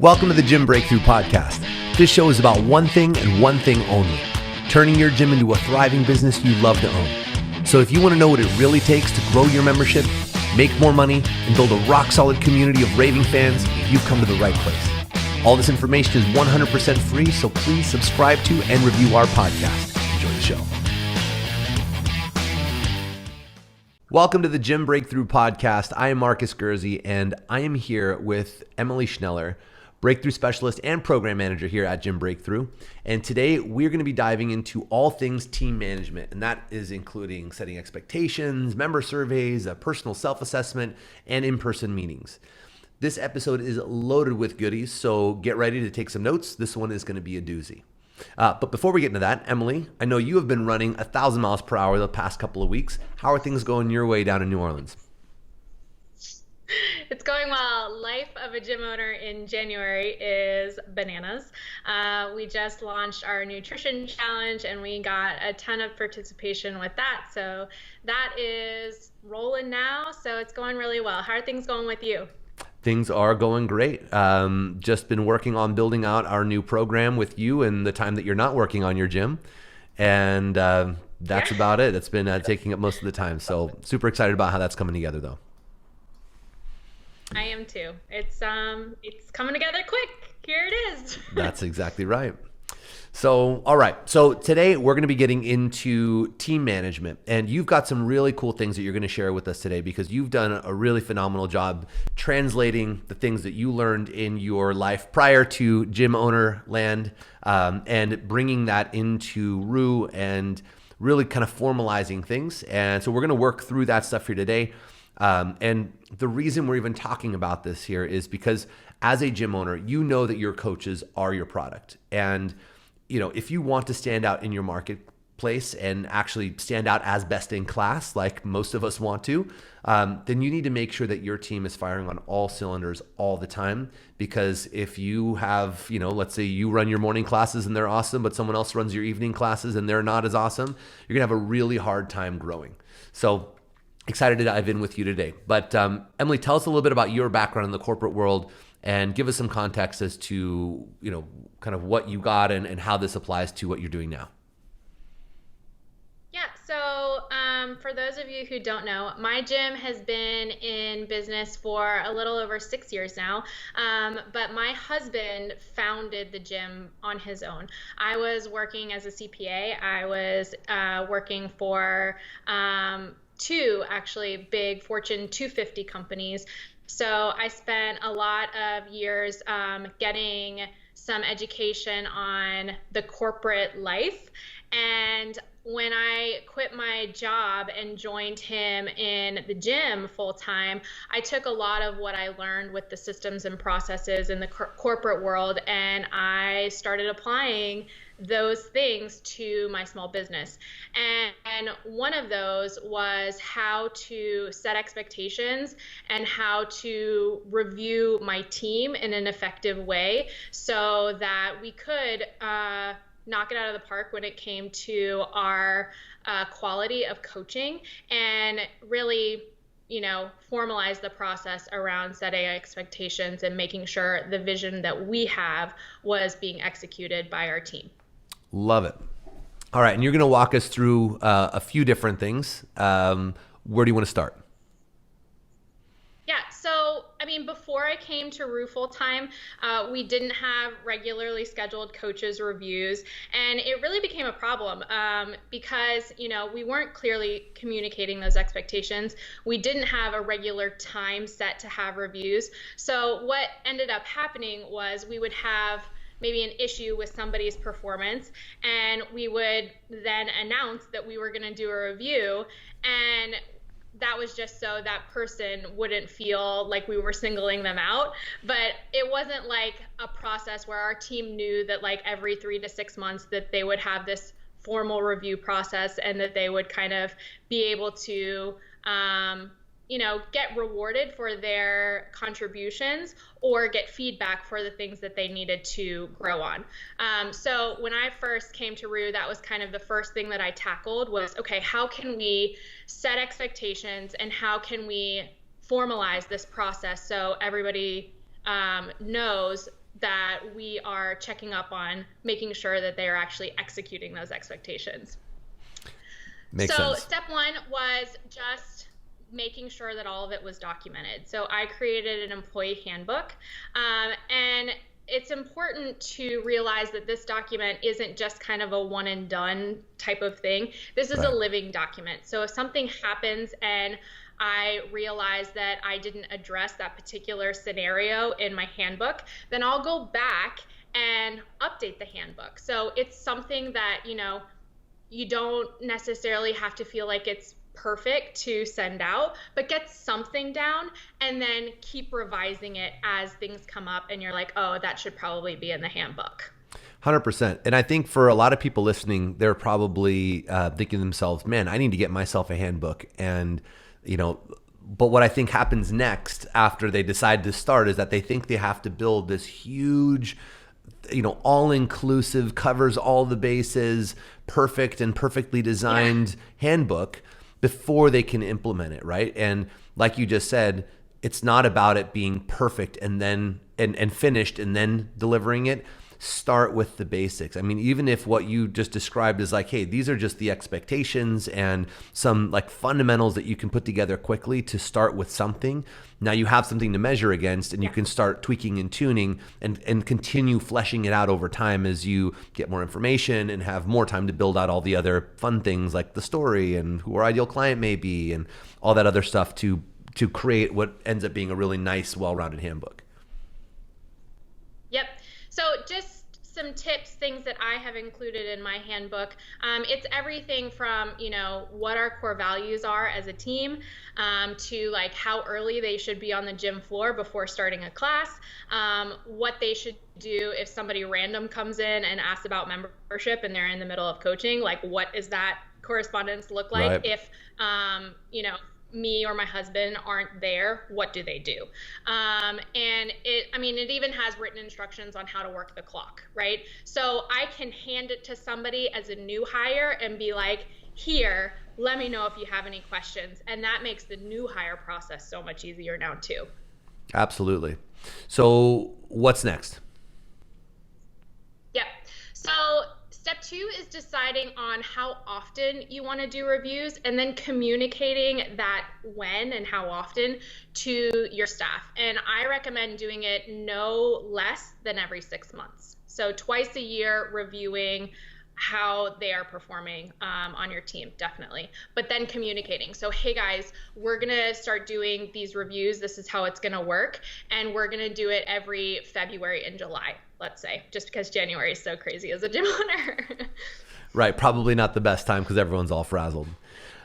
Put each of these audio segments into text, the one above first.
Welcome to the Gym Breakthrough Podcast. This show is about one thing and one thing only, turning your gym into a thriving business you love to own. So if you want to know what it really takes to grow your membership, make more money, and build a rock-solid community of raving fans, you've come to the right place. All this information is 100% free, so please subscribe to and review our podcast. Enjoy the show. Welcome to the Gym Breakthrough Podcast. I am Marcus Gursey, and I am here with Emily Schneller, Breakthrough Specialist and Program Manager here at Gym Breakthrough. And today we're going to be diving into all things team management, and that is including setting expectations, member surveys, a personal self-assessment, and in-person meetings. This episode is loaded with goodies, so get ready to take some notes. This one is going to be a doozy. But before we get into that, Emily, I know you have been running 1,000 miles per hour the past couple of weeks. How are things going your way down in New Orleans? It's going well. Life of a gym owner in January is bananas. We just launched our nutrition challenge and we got a ton of participation with that. So that is rolling now. So it's going really well. How are things going with you? Things are going great. Just been working on building out our new program with you and the time that you're not working on your gym. And that's about it. It's been taking up most of the time. So super excited about how that's coming together though. I am too. It's coming together quick. Here it is. That's exactly right. So, all right. So today we're going to be getting into team management, and you've got some really cool things that you're going to share with us today because you've done a really phenomenal job translating the things that you learned in your life prior to gym owner land, and bringing that into Rue and really kind of formalizing things. And so we're going to work through that stuff here today. And the reason we're even talking about this here is because as a gym owner, you know that your coaches are your product. And, you know, if you want to stand out in your marketplace and actually stand out as best in class, like most of us want to, then you need to make sure that your team is firing on all cylinders all the time. Because if you have, you know, let's say you run your morning classes and they're awesome, but someone else runs your evening classes and they're not as awesome, you're gonna have a really hard time growing. So excited to dive in with you today. But Emily, tell us a little bit about your background in the corporate world and give us some context as to, you know, kind of what you got and how this applies to what you're doing now. Yeah, so for those of you who don't know, my gym has been in business for a little over 6 years now, but my husband founded the gym on his own. I was working as a CPA. I was working for two actually big Fortune 250 companies. So I spent a lot of years getting some education on the corporate life. And when I quit my job and joined him in the gym full time, I took a lot of what I learned with the systems and processes in the corporate world, and I started applying those things to my small business. And one of those was how to set expectations and how to review my team in an effective way so that we could knock it out of the park when it came to our quality of coaching and really, you know, formalize the process around setting expectations and making sure the vision that we have was being executed by our team. Love it. All right. And you're going to walk us through a few different things. Where do you want to start? Yeah. So, I mean, before I came to Rue full time, we didn't have regularly scheduled coaches reviews, and it really became a problem because, you know, we weren't clearly communicating those expectations. We didn't have a regular time set to have reviews. So what ended up happening was we would have maybe an issue with somebody's performance, and we would then announce that we were going to do a review, and that was just so that person wouldn't feel like we were singling them out. But it wasn't like a process where our team knew that like every 3 to 6 months that they would have this formal review process and that they would kind of be able to you know, get rewarded for their contributions or get feedback for the things that they needed to grow on. So when I first came to Rue, that was kind of the first thing that I tackled was, okay, how can we set expectations and how can we formalize this process so everybody knows that we are checking up on making sure that they are actually executing those expectations. Makes So sense. step one was just making sure that all of it was documented. So I created an employee handbook, and it's important to realize that this document isn't just kind of a one and done type of thing. This is a Right. living document. So if something happens and I realize that I didn't address that particular scenario in my handbook, then I'll go back and update the handbook. So it's something that, you don't necessarily have to feel like it's perfect to send out, but get something down and then keep revising it as things come up and you're like, oh, that should probably be in the handbook. 100%. And I think for a lot of people listening, they're probably thinking to themselves, man, I need to get myself a handbook. And, but what I think happens next after they decide to start is that they think they have to build this huge, all inclusive, covers all the bases, perfect and perfectly designed handbook before they can implement it, right? And like you just said, it's not about it being perfect and then and finished and then delivering it. Start with the basics. I mean, even if what you just described is like, hey, these are just the expectations and some like fundamentals that you can put together quickly to start with something. Now you have something to measure against and you can start tweaking and tuning and continue fleshing it out over time as you get more information and have more time to build out all the other fun things like the story and who our ideal client may be and all that other stuff to create what ends up being a really nice, well-rounded handbook. Yep. So just some tips, things that I have included in my handbook. It's everything from, what our core values are as a team, to like how early they should be on the gym floor before starting a class, what they should do if somebody random comes in and asks about membership and they're in the middle of coaching, like what is that correspondence look like? Right. If, me or my husband aren't there, what do they do? And it even has written instructions on how to work the clock, right? So I can hand it to somebody as a new hire and be like, here, let me know if you have any questions. And that makes the new hire process so much easier now too. Absolutely. So what's next? Yep. So step two is deciding on how often you want to do reviews and then communicating that when and how often to your staff. And I recommend doing it no less than every 6 months. So twice a year reviewing how they are performing on your team, definitely. But then communicating. So, hey guys, we're going to start doing these reviews. This is how it's going to work. And we're going to do it every February and July, let's say, just because January is so crazy as a gym owner. Right. Probably not the best time because everyone's all frazzled.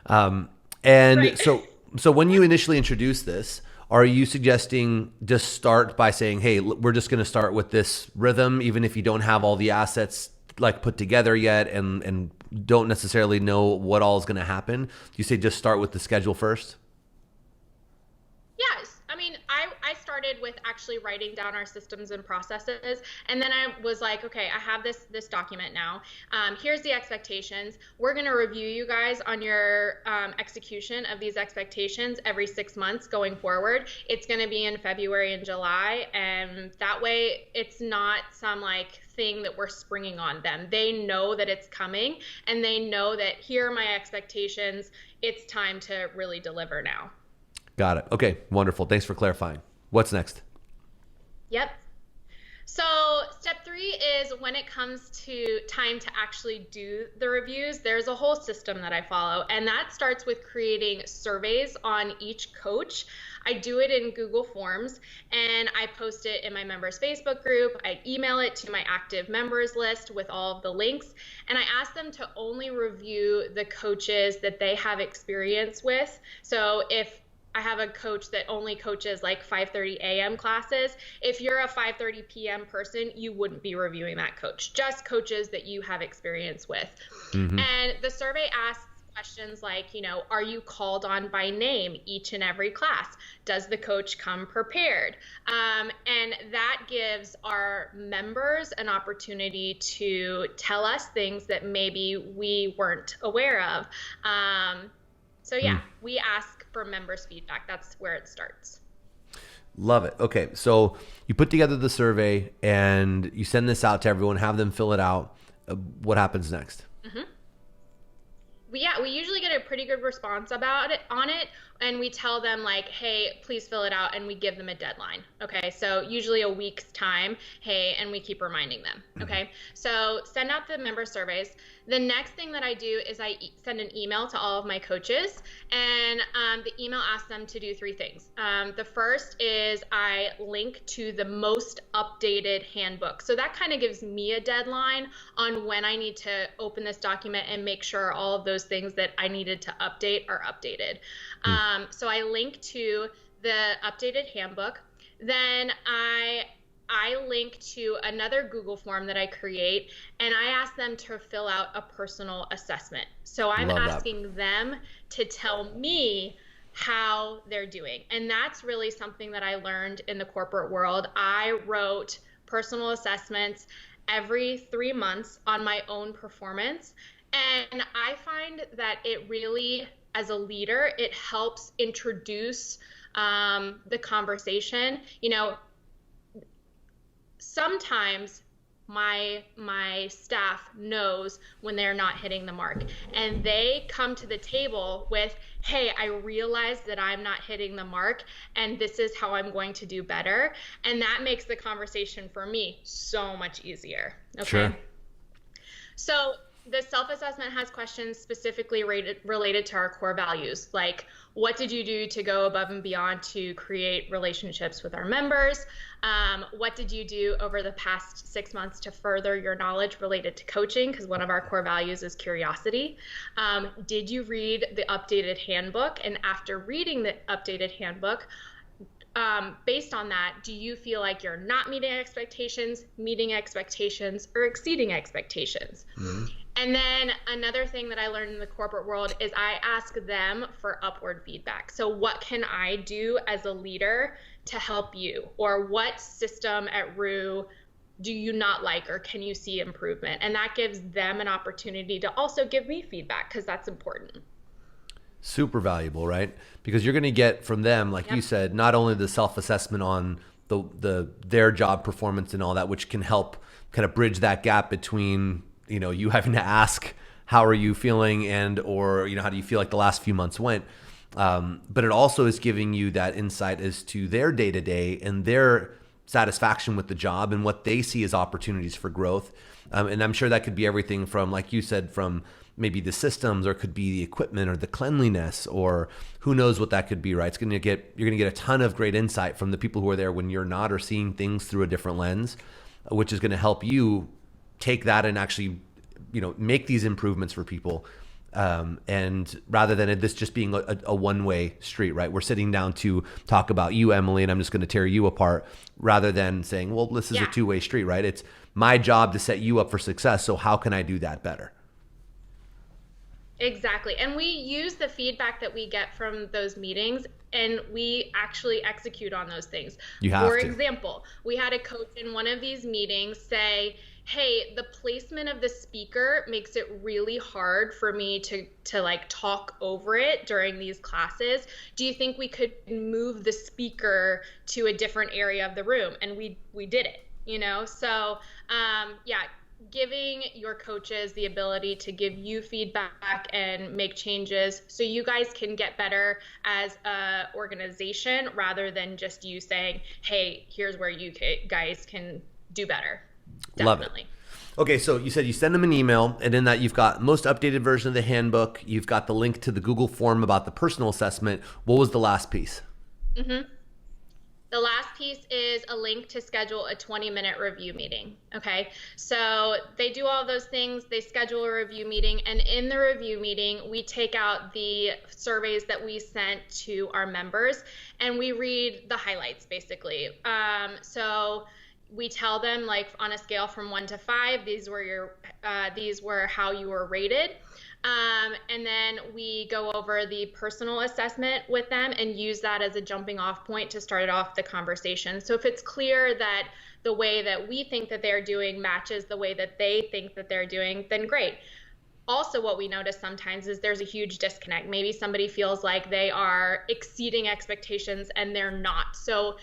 And Right. so when you initially introduce this, are you suggesting just start by saying, hey, we're just going to start with this rhythm, even if you don't have all the assets like put together yet and don't necessarily know what all is going to happen? Do you say just start with the schedule first? Yes. I mean, I started with actually writing down our systems and processes. And then I was like, okay, I have this document now. Here's the expectations. We're going to review you guys on your execution of these expectations every 6 months going forward. It's going to be in February and July. And that way it's not some like thing that we're springing on them. They know that it's coming and they know that here are my expectations. It's time to really deliver now. Got it. Okay. Wonderful. Thanks for clarifying. What's next? Yep. So step three is when it comes to time to actually do the reviews, there's a whole system that I follow, and that starts with creating surveys on each coach. I do it in Google Forms, and I post it in my members Facebook group. I email it to my active members list with all of the links, and I ask them to only review the coaches that they have experience with. So if I have a coach that only coaches like 5:30 a.m. classes. If you're a 5:30 p.m. person, you wouldn't be reviewing that coach, just coaches that you have experience with. Mm-hmm. And the survey asks questions like, are you called on by name each and every class? Does the coach come prepared? And that gives our members an opportunity to tell us things that maybe we weren't aware of. So yeah, we ask for members' feedback. That's where it starts. Love it. Okay, so you put together the survey and you send this out to everyone, have them fill it out. What happens next? Mm-hmm. We usually get a pretty good response about it on it, and we tell them like, hey, please fill it out, and we give them a deadline. Okay, so usually a week's time. Hey, and we keep reminding them. Okay, so send out the member surveys. The next thing that I do is I send an email to all of my coaches, and the email asks them to do three things. The first is I link to the most updated handbook. So that kind of gives me a deadline on when I need to open this document and make sure all of those things that I needed to update are updated. So I link to the updated handbook. Then I link to another Google form that I create, and I ask them to fill out a personal assessment. So I'm asking them to tell me how they're doing. And that's really something that I learned in the corporate world. I wrote personal assessments every 3 months on my own performance. And I find that it really, as a leader, it helps introduce the conversation. You know, sometimes my staff knows when they're not hitting the mark, and they come to the table with, hey, I realize that I'm not hitting the mark, and this is how I'm going to do better. And that makes the conversation for me so much easier. Okay. Sure. So the self-assessment has questions specifically related to our core values, like what did you do to go above and beyond to create relationships with our members? What did you do over the past 6 months to further your knowledge related to coaching? Because one of our core values is curiosity. Did you read the updated handbook? And after reading the updated handbook, based on that, do you feel like you're not meeting expectations, or exceeding expectations? Mm-hmm. And then another thing that I learned in the corporate world is I ask them for upward feedback. So what can I do as a leader to help you? Or what system at Rue do you not like, or can you see improvement? And that gives them an opportunity to also give me feedback, because that's important. Super valuable, right? Because you're going to get from them, like you said, not only the self-assessment on their job performance and all that, which can help kind of bridge that gap between, you know, you having to ask, how are you feeling, and, or, you know, how do you feel like the last few months went? But it also is giving you that insight as to their day-to-day and their satisfaction with the job and what they see as opportunities for growth. And I'm sure that could be everything from, like you said, from maybe the systems, or it could be the equipment or the cleanliness, or who knows what that could be, right? You're going to get a ton of great insight from the people who are there when you're not, or seeing things through a different lens, which is going to help you take that and actually, you know, make these improvements for people. And rather than this just being a one-way street, right? We're sitting down to talk about you, Emily, and I'm just going to tear you apart, rather than saying, well, this is a two-way street, right? It's my job to set you up for success. So how can I do that better? Exactly. And we use the feedback that we get from those meetings, and we actually execute on those things. For example, we had a coach in one of these meetings say, hey, the placement of the speaker makes it really hard for me to like talk over it during these classes. Do you think we could move the speaker to a different area of the room? And we did it, you know? So giving your coaches the ability to give you feedback and make changes so you guys can get better as a organization, rather than just you saying, hey, here's where you guys can do better. Definitely. Love it. Okay, so you said you send them an email, and in that you've got most updated version of the handbook. You've got the link to the Google form about the personal assessment. What was the last piece? Mm-hmm. The last piece is a link to schedule a 20-minute review meeting. Okay, so they do all those things. They schedule a review meeting, and in the review meeting, we take out the surveys that we sent to our members, and we read the highlights, basically. So we tell them, like, on a scale from 1 to 5, these were how you were rated. And then we go over the personal assessment with them and use that as a jumping off point to start off the conversation. So if it's clear that the way that we think that they're doing matches the way that they think that they're doing, then great. Also, what we notice sometimes is there's a huge disconnect. Maybe somebody feels like they are exceeding expectations and they're not. So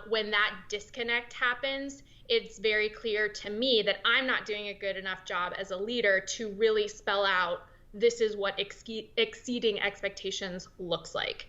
when that disconnect happens, it's very clear to me that I'm not doing a good enough job as a leader to really spell out this is what exceeding expectations looks like.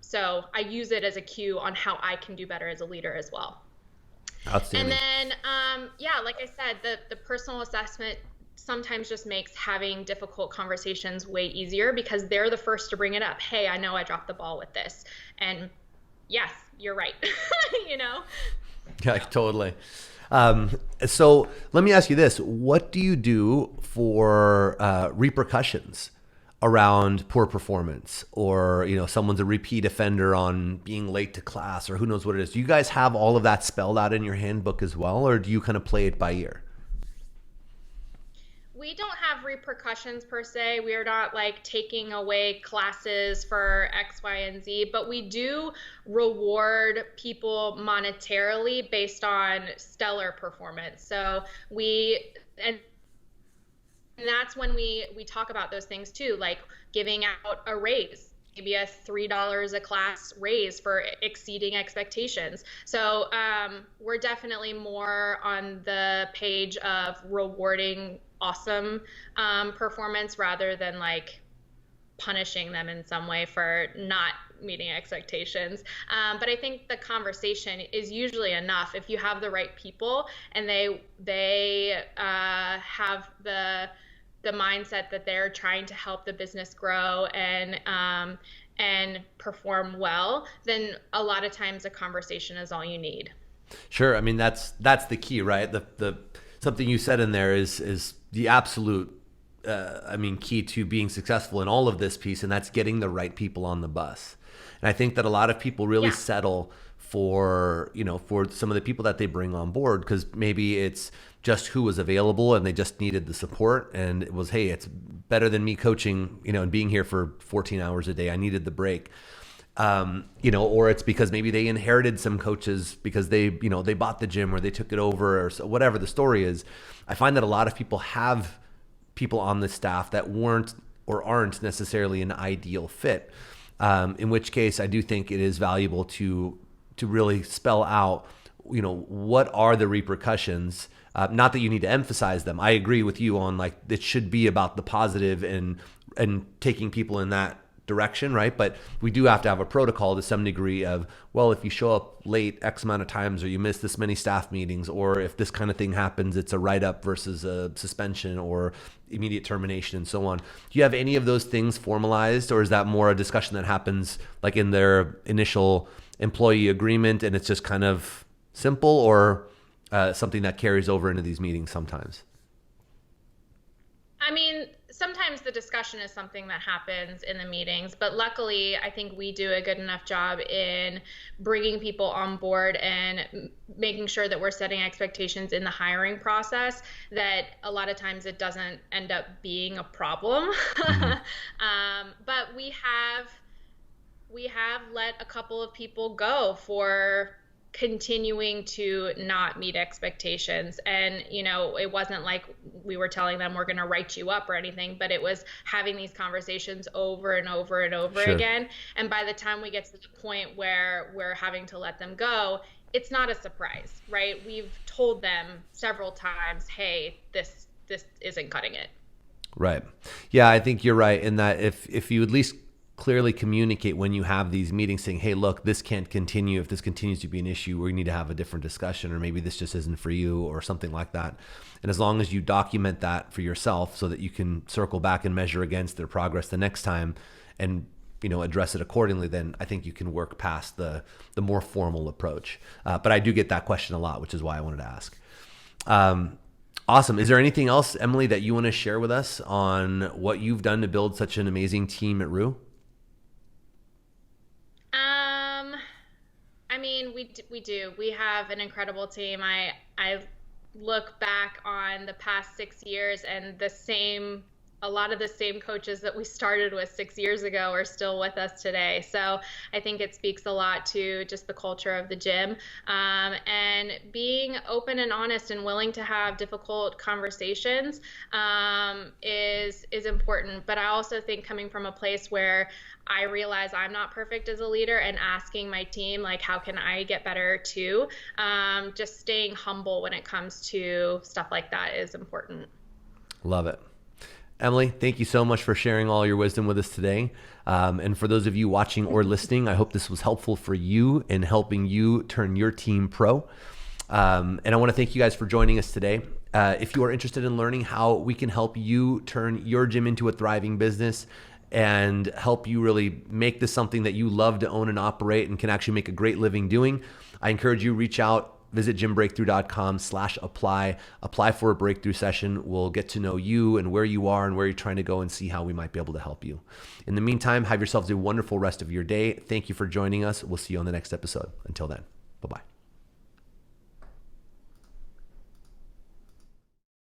So I use it as a cue on how I can do better as a leader as well. And Outstanding. then, yeah, like I said, the personal assessment sometimes just makes having difficult conversations way easier because they're the first to bring it up. Hey, I know I dropped the ball with this. And yes, you're right. you know? Yeah, totally. Um, so let me ask you this: what do you do for repercussions around poor performance, or someone's a repeat offender on being late to class, or who knows what it is? Do you guys have all of that spelled out in your handbook as well, or do you kind of play it by ear? We don't have repercussions per se. We are not like taking away classes for X, Y, and Z, but we do reward people monetarily based on stellar performance. So and that's when we talk about those things too, like giving out a raise, maybe a $3 a class raise for exceeding expectations. So we're definitely more on the page of rewarding awesome performance rather than like punishing them in some way for not meeting expectations. But I think the conversation is usually enough if you have the right people and they have the mindset that they're trying to help the business grow and perform well. Then a lot of times a conversation is all you need. Sure. I mean, that's the key, right? The something you said in there is the absolute, I mean, key to being successful in all of this piece, and that's getting the right people on the bus. And I think that a lot of people really Yeah. settle for, for some of the people that they bring on board, because maybe it's just who was available and they just needed the support. And it was, hey, it's better than me coaching, and being here for 14 hours a day. I needed the break. Or it's because maybe they inherited some coaches because they bought the gym or they took it over or so, whatever the story is. I find that a lot of people have people on the staff that weren't or aren't necessarily an ideal fit. In which case, I do think it is valuable to really spell out, what are the repercussions. Not that you need to emphasize them. I agree with you on like it should be about the positive and taking people in that direction, right? But we do have to have a protocol to some degree of, well, if you show up late X amount of times or you miss this many staff meetings, or if this kind of thing happens, it's a write-up versus a suspension or immediate termination and so on. Do you have any of those things formalized, or is that more a discussion that happens like in their initial employee agreement and it's just kind of simple, or something that carries over into these meetings sometimes? I mean, sometimes the discussion is something that happens in the meetings, but luckily, I think we do a good enough job in bringing people on board and making sure that we're setting expectations in the hiring process that a lot of times it doesn't end up being a problem. Mm-hmm. But we have let a couple of people go for continuing to not meet expectations. And, it wasn't like we were telling them we're going to write you up or anything, but it was having these conversations over and over and over Sure. again. And by the time we get to the point where we're having to let them go, it's not a surprise, right? We've told them several times, hey, this isn't cutting it. Right. Yeah, I think you're right in that if you at least clearly communicate when you have these meetings saying, hey, look, this can't continue. If this continues to be an issue, we need to have a different discussion, or maybe this just isn't for you or something like that. And as long as you document that for yourself so that you can circle back and measure against their progress the next time and address it accordingly, then I think you can work past the more formal approach. But I do get that question a lot, which is why I wanted to ask. Awesome. Is there anything else, Emily, that you want to share with us on what you've done to build such an amazing team at Rue? I mean, we do. We have an incredible team. I look back on the past 6 years, and the same a lot of the same coaches that we started with 6 years ago are still with us today. So I think it speaks a lot to just the culture of the gym, and being open and honest and willing to have difficult conversations, is important. But I also think coming from a place where I realize I'm not perfect as a leader and asking my team, like, how can I get better too? Just staying humble when it comes to stuff like that is important. Love it. Emily, thank you so much for sharing all your wisdom with us today. And for those of you watching or listening, I hope this was helpful for you in helping you turn your team pro. And I want to thank you guys for joining us today. If you are interested in learning how we can help you turn your gym into a thriving business and help you really make this something that you love to own and operate and can actually make a great living doing, I encourage you to reach out. Visit gymbreakthrough.com/apply. Apply for a breakthrough session. We'll get to know you and where you are and where you're trying to go and see how we might be able to help you. In the meantime, have yourselves a wonderful rest of your day. Thank you for joining us. We'll see you on the next episode. Until then, bye-bye.